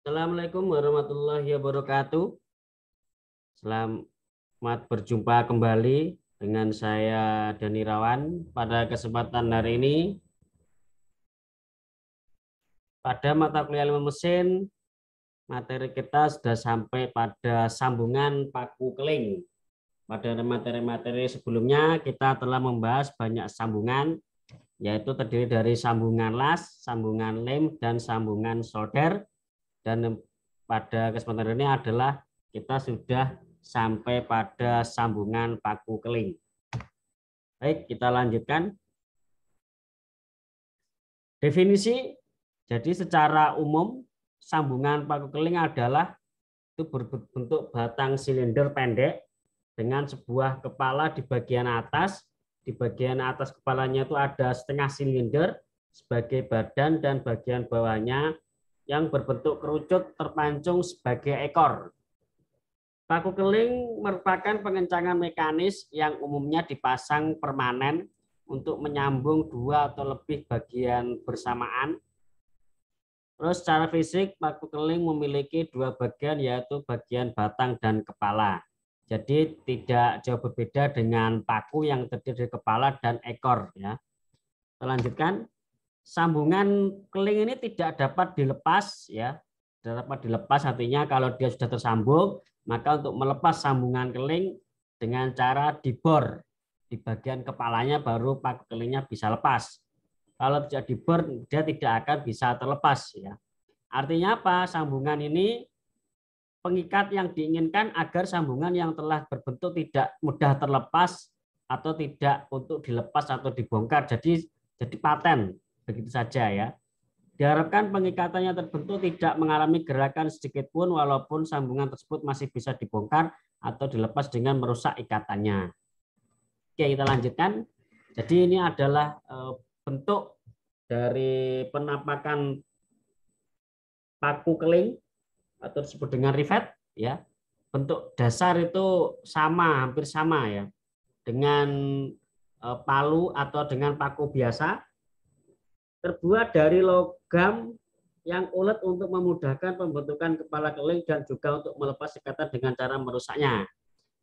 Assalamualaikum warahmatullahi wabarakatuh. Selamat berjumpa kembali dengan saya Dani Rawan. Pada kesempatan hari ini, pada mata kuliah ilmu mesin, materi kita sudah sampai pada sambungan paku keling. Pada materi-materi sebelumnya, kita telah membahas banyak sambungan, yaitu terdiri dari sambungan las, sambungan lem, dan sambungan solder. Dan pada kesempatan ini adalah kita sudah sampai pada sambungan paku keling. Baik, kita lanjutkan. Definisi, jadi secara umum sambungan paku keling adalah itu berbentuk batang silinder pendek dengan sebuah kepala di bagian atas. Di bagian atas kepalanya itu ada setengah silinder sebagai badan dan bagian bawahnya yang berbentuk kerucut terpancung sebagai ekor. Paku keling merupakan pengencangan mekanis yang umumnya dipasang permanen untuk menyambung dua atau lebih bagian bersamaan. Terus secara fisik, paku keling memiliki dua bagian, yaitu bagian batang dan kepala. Jadi tidak jauh berbeda dengan paku yang terdiri dari kepala dan ekor. Ya. Kita lanjutkan. Sambungan keling ini tidak dapat dilepas, ya. Tidak dapat dilepas artinya kalau dia sudah tersambung, maka untuk melepas sambungan keling dengan cara dibor di bagian kepalanya baru paku kelingnya bisa lepas. Kalau tidak dibor, dia tidak akan bisa terlepas, ya. Artinya apa? Sambungan ini pengikat yang diinginkan agar sambungan yang telah berbentuk tidak mudah terlepas atau tidak untuk dilepas atau dibongkar. Jadi paten begitu saja, ya. Diharapkan pengikatannya terbentuk tidak mengalami gerakan sedikit pun walaupun sambungan tersebut masih bisa dibongkar atau dilepas dengan merusak ikatannya. Oke, kita lanjutkan. Jadi ini adalah bentuk dari penampakan paku keling atau disebut dengan rivet, ya. Bentuk dasar itu sama, hampir sama, ya, dengan palu atau dengan paku biasa, terbuat dari logam yang ulet untuk memudahkan pembentukan kepala keling dan juga untuk melepas ikatan dengan cara merusaknya.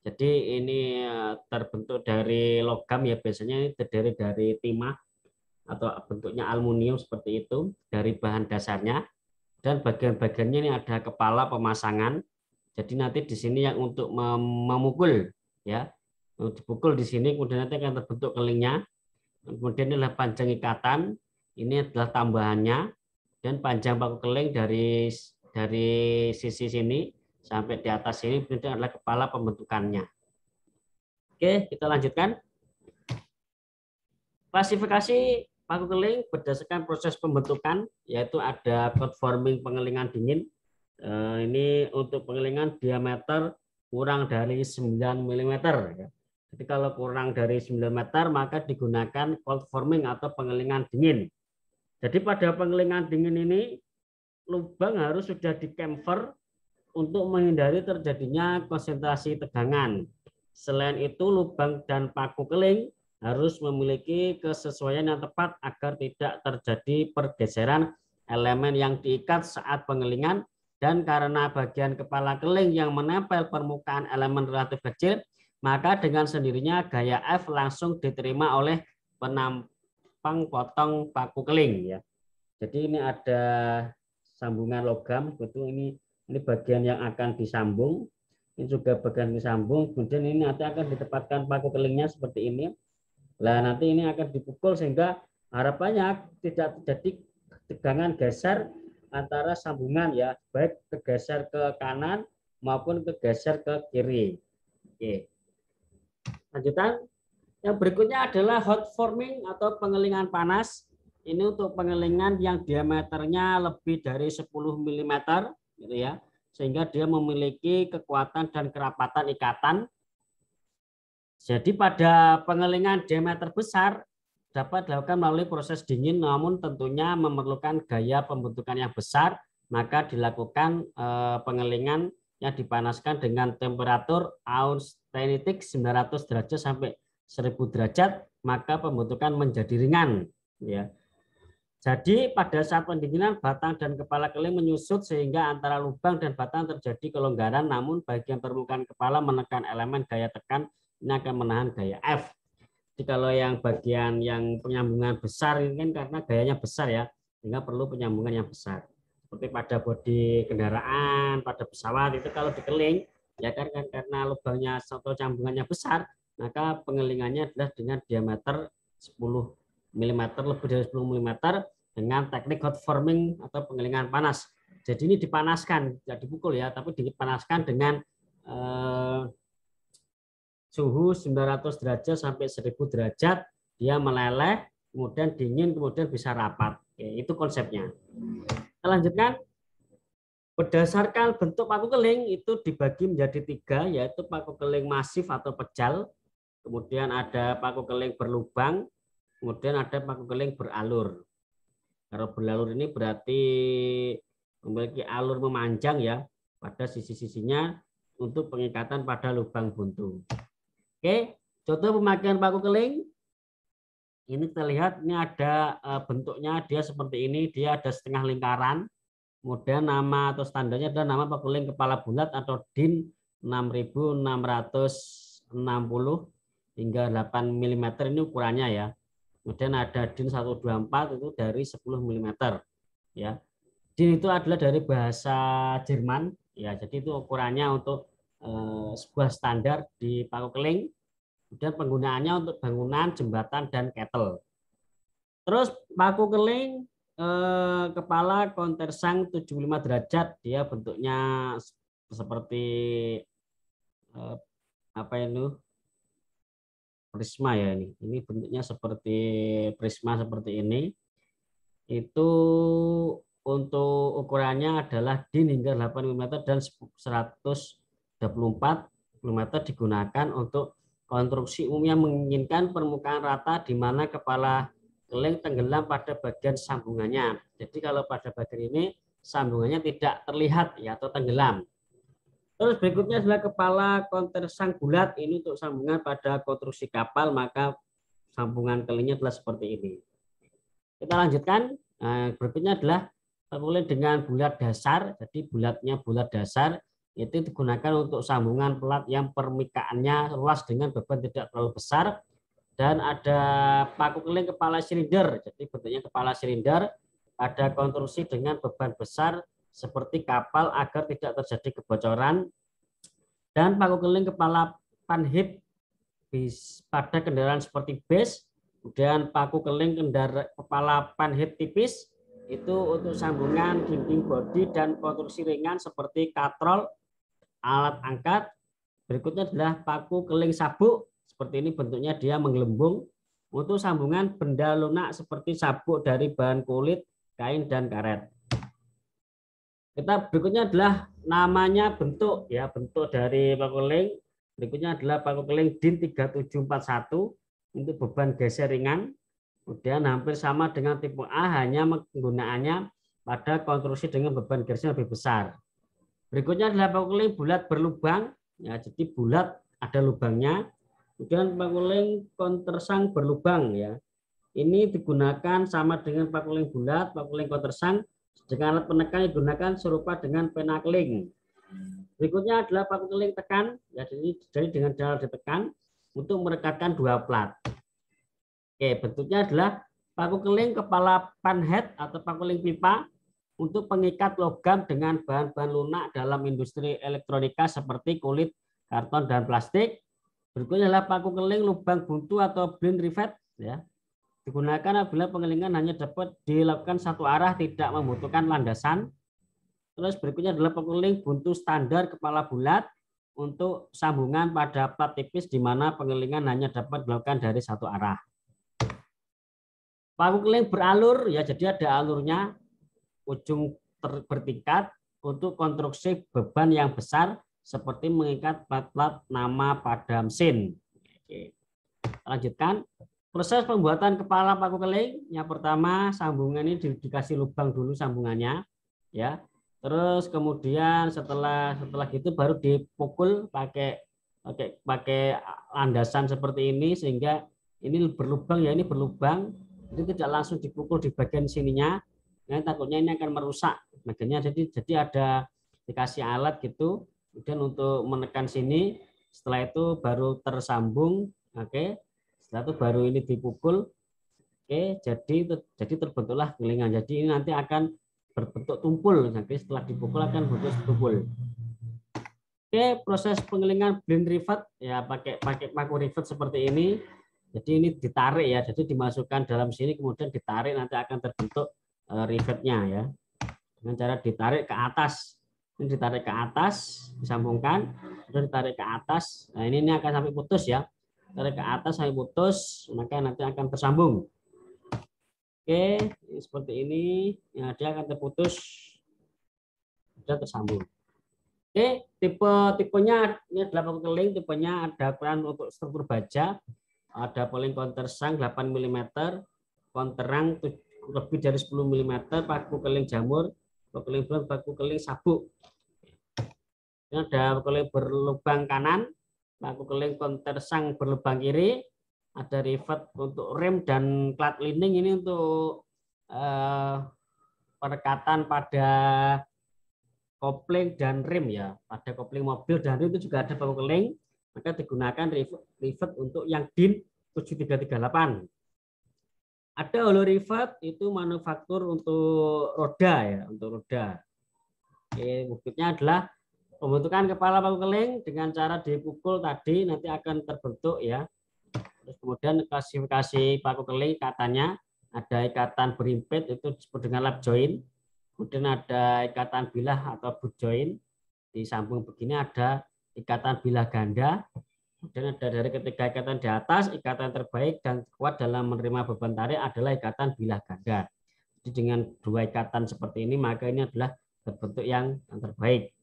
Jadi ini terbentuk dari logam, ya, biasanya ini terdiri dari timah atau bentuknya aluminium seperti itu dari bahan dasarnya, dan bagian-bagiannya ini ada kepala pemasangan. Jadi nanti di sini yang untuk memukul, ya, dipukul di sini, kemudian nanti akan terbentuk kelingnya. Kemudian inilah panjang ikatan, ini adalah tambahannya, dan panjang paku keling dari sisi sini sampai di atas sini itu adalah kepala pembentukannya. Oke, kita lanjutkan. Klasifikasi paku keling berdasarkan proses pembentukan, yaitu ada cold forming pengelingan dingin. Ini untuk pengelingan diameter kurang dari 9 mm. Jadi kalau kurang dari 9 meter maka digunakan cold forming atau pengelingan dingin. Jadi pada pengelingan dingin ini lubang harus sudah di-chamfer untuk menghindari terjadinya konsentrasi tegangan. Selain itu lubang dan paku keling harus memiliki kesesuaian yang tepat agar tidak terjadi pergeseran elemen yang diikat saat pengelingan, dan karena bagian kepala keling yang menempel permukaan elemen relatif kecil, maka dengan sendirinya gaya F langsung diterima oleh penampang potong paku keling, ya. Jadi ini ada sambungan logam, betul, ini bagian yang akan disambung, ini juga bagian disambung, kemudian ini nanti akan ditempatkan paku kelingnya seperti ini. Nah, nanti ini akan dipukul sehingga harapannya tidak terjadi tegangan geser antara sambungan, ya, baik kegeser ke kanan maupun kegeser ke kiri. Oke. Lanjutan, yang berikutnya adalah hot forming atau pengelingan panas. Ini untuk pengelingan yang diameternya lebih dari 10 mm, gitu, ya, sehingga dia memiliki kekuatan dan kerapatan ikatan. Jadi pada pengelingan diameter besar dapat dilakukan melalui proses dingin, namun tentunya memerlukan gaya pembentukan yang besar, maka dilakukan pengelingan yang dipanaskan dengan temperatur austenitic 900 derajat sampai 1000 derajat, maka pembentukan menjadi ringan, ya. Jadi pada saat pendinginan batang dan kepala keling menyusut sehingga antara lubang dan batang terjadi kelonggaran, namun bagian permukaan kepala menekan elemen gaya tekan ini akan menahan gaya F. Jadi kalau yang bagian yang penyambungan besar ini kan karena gayanya besar ya, sehingga perlu penyambungan yang besar. Seperti pada bodi kendaraan, pada pesawat itu kalau dikeling ya kan karena lubangnya atau sambungannya besar, maka pengelingannya adalah dengan diameter 10 mm lebih dari 10 mm dengan teknik hot forming atau pengelingan panas. Jadi ini dipanaskan, tidak dipukul ya, tapi dipanaskan dengan suhu 900 derajat sampai 1000 derajat, dia meleleh, kemudian dingin, kemudian bisa rapat. Oke, itu konsepnya. Kita lanjutkan. Berdasarkan bentuk paku keling itu dibagi menjadi 3, yaitu paku keling masif atau pejal, kemudian ada paku keling berlubang, kemudian ada paku keling beralur. Kalau beralur ini berarti memiliki alur memanjang ya pada sisi-sisinya untuk pengikatan pada lubang buntu. Oke, contoh pemakaian paku keling. Ini kita lihat ini ada bentuknya dia seperti ini, dia ada setengah lingkaran. Kemudian nama atau standarnya adalah nama paku keling kepala bulat atau DIN 6660 hingga 8 mm ini ukurannya ya. Kemudian ada DIN 124 itu dari 10 mm ya. DIN itu adalah dari bahasa Jerman ya. Jadi itu ukurannya untuk sebuah standar di paku keling. Kemudian penggunaannya untuk bangunan, jembatan dan kettle. Terus paku keling kepala kontersang 75 derajat, dia bentuknya seperti apa ini? Prisma ya ini. Ini bentuknya seperti prisma seperti ini. Itu untuk ukurannya adalah DIN hingga 8 mm dan 124 mm digunakan untuk konstruksi umumnya menginginkan permukaan rata di mana kepala keling tenggelam pada bagian sambungannya. Jadi kalau pada bagian ini sambungannya tidak terlihat ya atau tenggelam. Terus berikutnya adalah kepala kontersang bulat, ini untuk sambungan pada konstruksi kapal, maka sambungan kelingnya adalah seperti ini. Kita lanjutkan. Nah, berikutnya adalah paku keling dengan bulat dasar. Jadi bulatnya bulat dasar itu digunakan untuk sambungan pelat yang permukaannya luas dengan beban tidak terlalu besar. Dan ada paku keling kepala silinder. Jadi bentuknya kepala silinder, ada konstruksi dengan beban besar seperti kapal agar tidak terjadi kebocoran. Dan paku keling kepala panhip pada kendaraan seperti bus. Kemudian paku keling kepala panhip tipis itu untuk sambungan dinding bodi dan konstruksi ringan seperti katrol, alat angkat. Berikutnya adalah paku keling sabuk. Seperti ini bentuknya dia menggelembung untuk sambungan benda lunak seperti sabuk dari bahan kulit, kain, dan karet. Kita berikutnya adalah namanya bentuk ya, bentuk dari paku keling. Berikutnya adalah paku keling DIN 3741 untuk beban geser ringan. Kemudian hampir sama dengan tipe A, hanya penggunaannya pada konstruksi dengan beban geser lebih besar. Berikutnya adalah paku keling bulat berlubang. Ya, jadi bulat ada lubangnya. Kemudian paku keling kontersang berlubang ya. Ini digunakan sama dengan paku keling bulat, paku keling kontersang. Dengan alat penekan digunakan serupa dengan pena keling. Berikutnya adalah paku keling tekan. Ya, jadi dengan cara ditekan untuk merekatkan dua plat. Oke, bentuknya adalah paku keling kepala panhead atau paku keling pipa untuk pengikat logam dengan bahan-bahan lunak dalam industri elektronika seperti kulit, karton, dan plastik. Berikutnya adalah paku keling lubang buntu atau blind rivet ya. Digunakan apabila pengelingan hanya dapat dilakukan satu arah, tidak membutuhkan landasan. Terus berikutnya adalah paku keling buntu standar kepala bulat untuk sambungan pada plat tipis di mana pengelingan hanya dapat dilakukan dari satu arah. Paku keling beralur ya, jadi ada alurnya, ujung bertingkat untuk konstruksi beban yang besar seperti mengikat plat-plat nama pada mesin. Oke. Lanjutkan. Proses pembuatan kepala paku keling, yang pertama sambungan ini dikasih lubang dulu sambungannya, ya. Terus kemudian setelah gitu baru dipukul pakai landasan seperti ini sehingga ini berlubang ya, ini berlubang. Jadi tidak langsung dipukul di bagian sininya, nah, takutnya ini akan merusak bagiannya. Jadi ada dikasih alat gitu, kemudian untuk menekan sini, setelah itu baru tersambung, oke. Setelah itu baru ini dipukul, oke. Jadi terbentuklah kelingan. Jadi ini nanti akan berbentuk tumpul, nanti setelah dipukul akan berbentuk tumpul. Oke, proses pengelingan blind rivet ya pakai paku rivet seperti ini. Jadi ini ditarik ya, jadi dimasukkan dalam sini kemudian ditarik, nanti akan terbentuk rivetnya ya. Dengan cara ditarik ke atas. Ini ditarik ke atas, disambungkan, kemudian ditarik ke atas. Nah, ini akan sampai putus ya. Tarik ke atas sampai putus, maka nanti akan tersambung. Oke, ini seperti ini. Ya, dia akan terputus. Sudah tersambung. Oke, tipenya ini adalah paku keling, tipenya ada ukuran untuk struktur baja. Ada poling countersunk 8 mm, counterang lebih dari 10 mm, paku keling jamur, paku keling bulat, paku keling sabuk. Ini ada paku keling berlubang kanan, paku keling countersunk berlubang kiri, ada rivet untuk rem dan plat lining ini untuk perekatan pada kopling dan rem ya, pada kopling mobil dan rem itu juga ada paku keling. Maka digunakan rivet untuk yang DIN 7338. Ada hollow rivet, itu manufaktur untuk roda ya, untuk roda. Oke, wujudnya adalah pembentukan kepala paku keling dengan cara dipukul tadi nanti akan terbentuk ya. Terus kemudian klasifikasi paku keling katanya ada ikatan berimpit itu disebut dengan lap joint. Kemudian ada ikatan bilah atau boot joint. Disambung begini ada ikatan bilah ganda. Kemudian ada dari ketiga ikatan di atas, ikatan terbaik dan kuat dalam menerima beban tarik adalah ikatan bilah ganda. Jadi dengan dua ikatan seperti ini maka ini adalah terbentuk yang terbaik.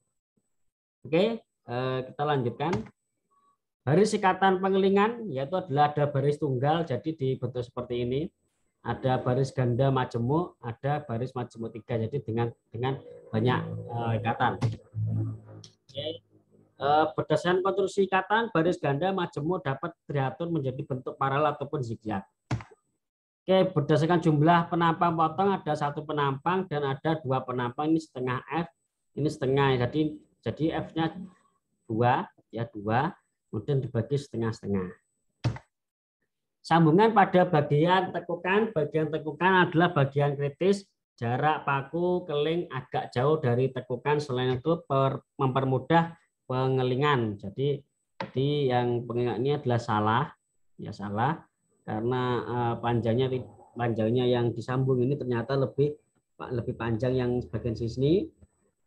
Oke, kita lanjutkan. Baris ikatan pengelingan yaitu adalah ada baris tunggal, jadi dibentuk seperti ini. Ada baris ganda majemuk, ada baris majemuk 3, jadi dengan banyak ikatan. Oke. Berdasarkan konstruksi ikatan, baris ganda majemuk dapat diatur menjadi bentuk paralel ataupun zigzag. Oke, berdasarkan jumlah penampang potong ada 1 penampang dan ada 2 penampang, ini setengah F, ini setengah. Jadi F-nya 2 ya, 2, kemudian dibagi setengah-setengah. Sambungan pada bagian tekukan adalah bagian kritis, jarak paku keling agak jauh dari tekukan, selain itu mempermudah pengelingan. Jadi yang pengelingan ini adalah salah, ya salah, karena panjangnya yang disambung ini ternyata lebih panjang yang bagian sini.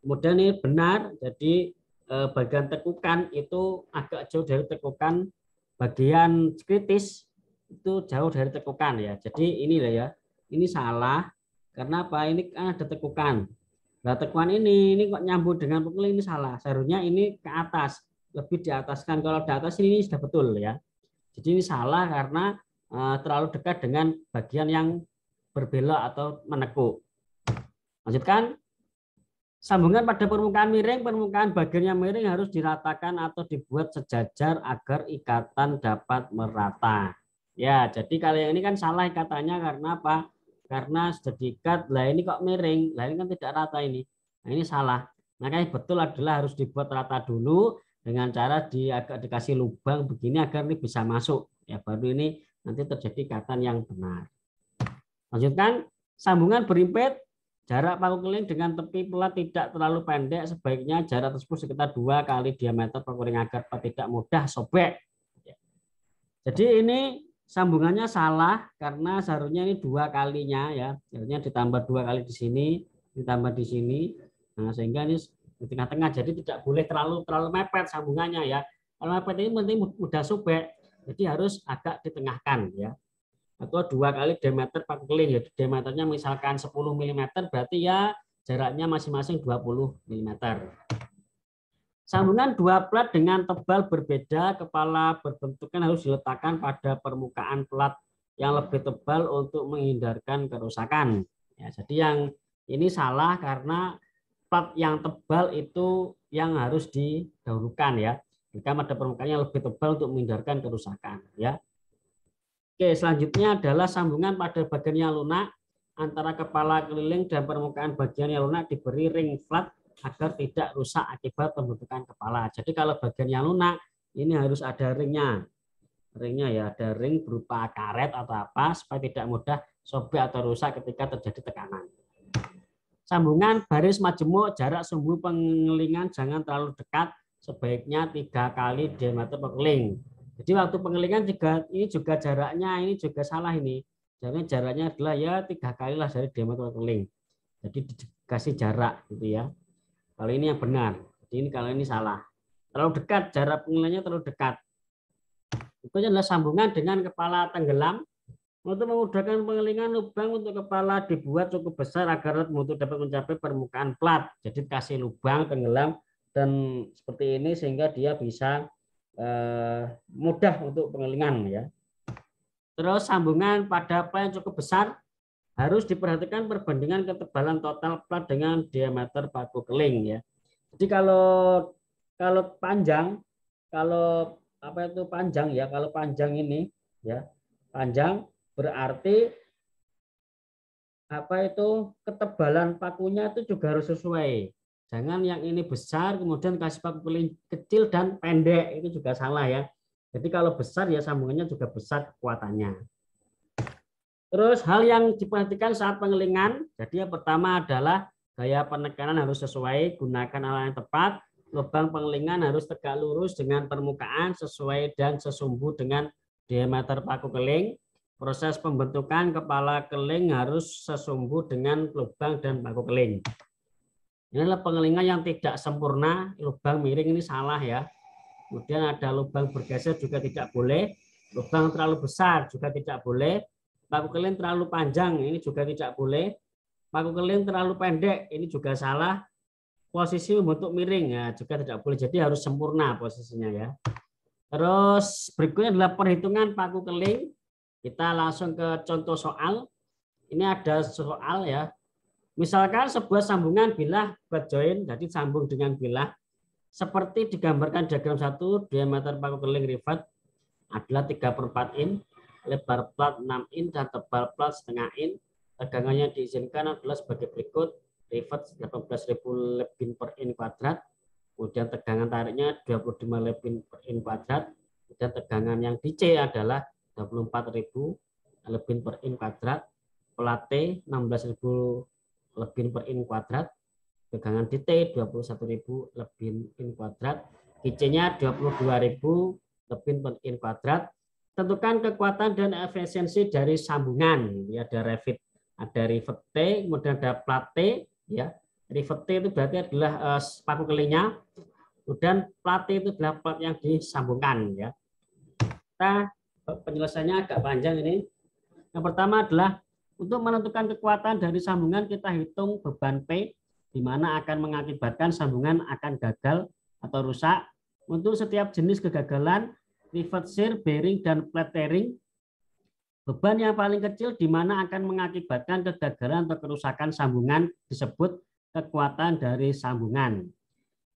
Kemudian ini benar, jadi bagian tekukan itu agak jauh dari tekukan, bagian kritis itu jauh dari tekukan ya. Jadi inilah ya, ini salah karena apa? Ini kan ada tekukan. Nah, tekukan ini kok nyambung dengan pukul, ini salah. Seharusnya ini ke atas, lebih di ataskan. Kalau di atas ini sudah betul ya. Jadi ini salah karena terlalu dekat dengan bagian yang berbelok atau menekuk. Lanjutkan. Sambungan pada permukaan miring, permukaan bagian yang miring harus diratakan atau dibuat sejajar agar ikatan dapat merata. Ya, jadi kalau yang ini kan salah ikatannya karena apa? Karena sudah diikat, lah ini kok miring, lah ini kan tidak rata ini. Nah, ini salah. Makanya betul adalah harus dibuat rata dulu dengan cara agak dikasih lubang begini agar ini bisa masuk. Ya, baru ini nanti terjadi ikatan yang benar. Lanjutkan, sambungan berimpit. Jarak paku keling dengan tepi pelat tidak terlalu pendek, sebaiknya jarak tersebut sekitar 2 kali diameter paku keling agar tidak mudah sobek. Jadi ini sambungannya salah karena seharusnya ini 2 kalinya ya, seharusnya ditambah 2 kali di sini, ditambah di sini. Nah, sehingga ini di tengah-tengah, jadi tidak boleh terlalu mepet sambungannya ya. Kalau mepet ini penting mudah sobek, jadi harus agak ditengahkan ya. Atau 2 kali diameter paku keling, jadi diameternya misalkan 10 mm, berarti ya jaraknya masing-masing 20 mm. Sambungan 2 plat dengan tebal berbeda, kepala berbentukan harus diletakkan pada permukaan plat yang lebih tebal untuk menghindarkan kerusakan. Ya, jadi yang ini salah karena plat yang tebal itu yang harus didahulukan ya. Jika pada permukaan yang lebih tebal untuk menghindarkan kerusakan ya. Oke, selanjutnya adalah sambungan pada bagian yang lunak antara kepala keliling dan permukaan bagian yang lunak diberi ring flat agar tidak rusak akibat pembentukan kepala. Jadi kalau bagian yang lunak ini harus ada ringnya. Ringnya ya, ada ring berupa karet atau apa supaya tidak mudah sobek atau rusak ketika terjadi tekanan. Sambungan baris majemuk, jarak sumbu pengelingan jangan terlalu dekat, sebaiknya 3 kali diameter pengeling. Jadi waktu pengelingan ini juga jaraknya ini juga salah ini. Jadi jaraknya adalah ya 3 kali lah dari diameter pengeling. Jadi dikasih jarak gitu ya. Kalau ini yang benar. Jadi ini kalau ini salah. Terlalu dekat, jarak pengelingnya terlalu dekat. Berikutnya adalah sambungan dengan kepala tenggelam. Untuk memudahkan pengelingan, lubang untuk kepala dibuat cukup besar agar untuk dapat mencapai permukaan plat. Jadi kasih lubang tenggelam dan seperti ini sehingga dia bisa mudah untuk pengelingan ya. Terus sambungan pada plat yang cukup besar harus diperhatikan perbandingan ketebalan total plat dengan diameter paku keling ya. Jadi kalau panjang, kalau apa itu panjang ya, kalau panjang ini ya, panjang berarti apa itu ketebalan pakunya itu juga harus sesuai. Jangan yang ini besar kemudian kasih paku keling kecil dan pendek, itu juga salah ya. Jadi kalau besar ya sambungannya juga besar kekuatannya. Terus hal yang diperhatikan saat pengelingan, jadi yang pertama adalah gaya penekanan harus sesuai, gunakan alat yang tepat, lubang pengelingan harus tegak lurus dengan permukaan sesuai dan sesumbu dengan diameter paku keling. Proses pembentukan kepala keling harus sesumbu dengan lubang dan paku keling. Ini adalah pengelingan yang tidak sempurna, lubang miring ini salah ya. Kemudian ada lubang bergeser juga tidak boleh, lubang terlalu besar juga tidak boleh, paku keling terlalu panjang ini juga tidak boleh, paku keling terlalu pendek ini juga salah, posisi membentuk miring ya juga tidak boleh. Jadi harus sempurna posisinya ya. Terus berikutnya adalah perhitungan paku keling. Kita langsung ke contoh soal. Ini ada soal ya. Misalkan sebuah sambungan bilah buat join, jadi sambung dengan bilah. Seperti digambarkan diagram 1, diameter paku keling rivet adalah 3/4 in, lebar plat 6 in, dan tebal plat setengah in. Tegangannya diizinkan adalah sebagai berikut. Rivet 18.000 lebin per in kuadrat. Kemudian tegangan tariknya 25 lebin per in kuadrat. Dan tegangan yang di C adalah 24.000 lebin per in kuadrat. Plat T 16.000 lebin per in kuadrat. Tegangan di T 21.000 lebin in kuadrat. IC-nya 22.000 lebin per in kuadrat. Tentukan kekuatan dan efisiensi dari sambungan. Ya, ada rivet T, kemudian ada plat T. Ya, rivet T itu berarti adalah paku kelingnya. Kemudian plat T itu adalah plat yang disambungkan. Ya. Kita penyelesaiannya agak panjang ini. Yang pertama adalah untuk menentukan kekuatan dari sambungan kita hitung beban P, di mana akan mengakibatkan sambungan akan gagal atau rusak. Untuk setiap jenis kegagalan, rivet shear, bearing, dan flat tearing, beban yang paling kecil di mana akan mengakibatkan kegagalan atau kerusakan sambungan disebut kekuatan dari sambungan.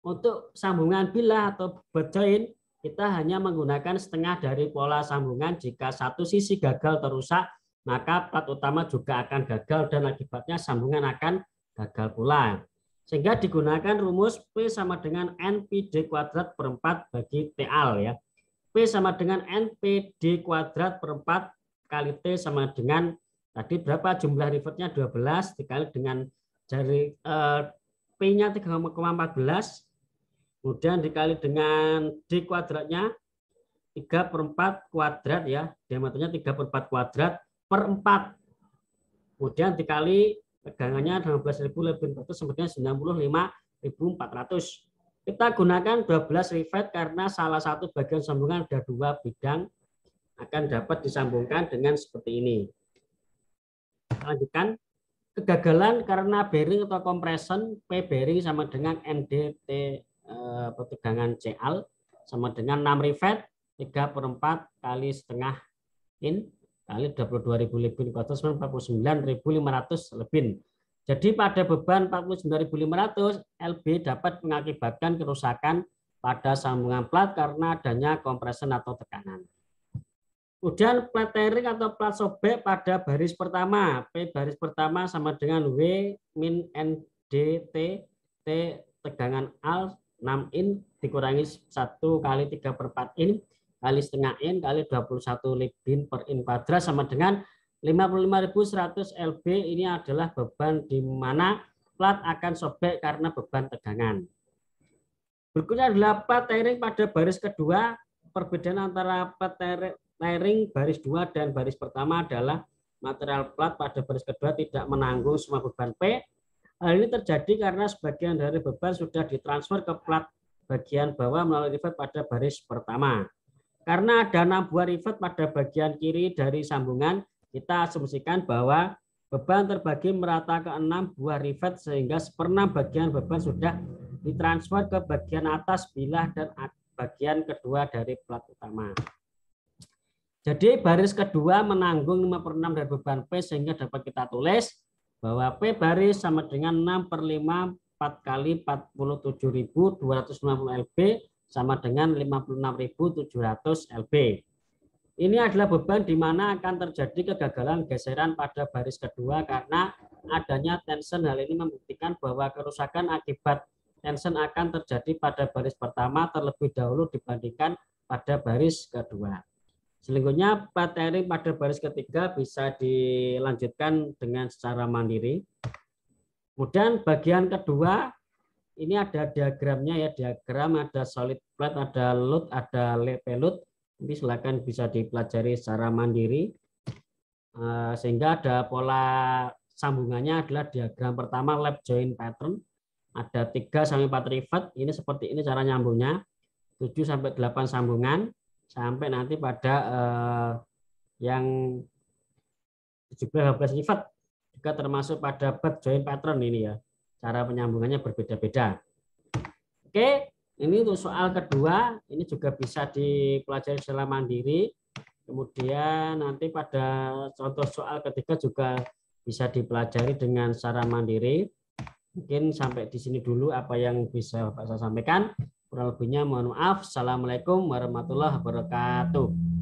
Untuk sambungan bilah atau butt joint, kita hanya menggunakan setengah dari pola sambungan. Jika satu sisi gagal atau rusak, maka plat utama juga akan gagal dan akibatnya sambungan akan gagal pula. Sehingga digunakan rumus P sama dengan NPD kuadrat per 4 bagi TL ya. P sama dengan NPD kuadrat per 4 kali T sama dengan tadi berapa jumlah rivetnya 12 dikali dengan jari P-nya 3,14 kemudian dikali dengan D kuadratnya 3/4 kuadrat ya, diameternya 3/4 kuadrat per 4. Kemudian dikali tegangannya 16.000 lebih 400 sebetulnya 95.400. Kita gunakan 12 rivet karena salah satu bagian sambungan ada 2 bidang akan dapat disambungkan dengan seperti ini. Lanjutkan. Kegagalan karena bearing atau compression, P bearing sama dengan NDT tegangan CL sama dengan 6 rivet 3/4 kali setengah in kali 22.000 lebin 49.500 lebin. Jadi pada beban 49.500 LB dapat mengakibatkan kerusakan pada sambungan plat karena adanya compression atau tekanan. Kemudian plat tearing atau plat sobek pada baris pertama. P baris pertama sama dengan W min N D T T tegangan al 6 in dikurangi 1 kali 3/4 in kali setengah in kali 21 libin per in kuadrat sama dengan 55.100 lb. Ini adalah beban di mana plat akan sobek karena beban tegangan. Berikutnya adalah plat tearing pada baris kedua. Perbedaan antara plat tearing baris 2 dan baris pertama adalah material plat pada baris kedua tidak menanggung semua beban P. Hal ini terjadi karena sebagian dari beban sudah ditransfer ke plat bagian bawah melalui rivet pada baris pertama. Karena ada 6 buah rivet pada bagian kiri dari sambungan, kita asumsikan bahwa beban terbagi merata ke 6 buah rivet sehingga 1/6 bagian beban sudah ditransfer ke bagian atas bilah dan bagian kedua dari plat utama. Jadi baris kedua menanggung 5/6 dari beban P sehingga dapat kita tulis bahwa P baris sama dengan 6/5 4 kali 47.250 lb sama dengan 56.700 lb. Ini adalah beban di mana akan terjadi kegagalan geseran pada baris kedua karena adanya tension. Hal ini membuktikan bahwa kerusakan akibat tension akan terjadi pada baris pertama terlebih dahulu dibandingkan pada baris kedua. Selanjutnya, plat tearing pada baris ketiga bisa dilanjutkan dengan secara mandiri. Kemudian bagian kedua, ini ada diagramnya ya, diagram ada solid plat, ada load, ada payload. Nanti silakan bisa dipelajari secara mandiri. Sehingga ada pola sambungannya adalah diagram pertama lap joint pattern. Ada 3-4 rivet, ini seperti ini cara nyambungnya. 7-8 sambungan sampai nanti pada yang 17-18 rivet juga termasuk pada butt joint pattern ini ya. Cara penyambungannya berbeda-beda. Oke, ini untuk soal kedua, ini juga bisa dipelajari secara mandiri. Kemudian nanti pada contoh soal ketiga juga bisa dipelajari dengan secara mandiri. Mungkin sampai di sini dulu apa yang bisa Bapak saya sampaikan. Kurang lebihnya mohon maaf. Assalamualaikum warahmatullahi wabarakatuh.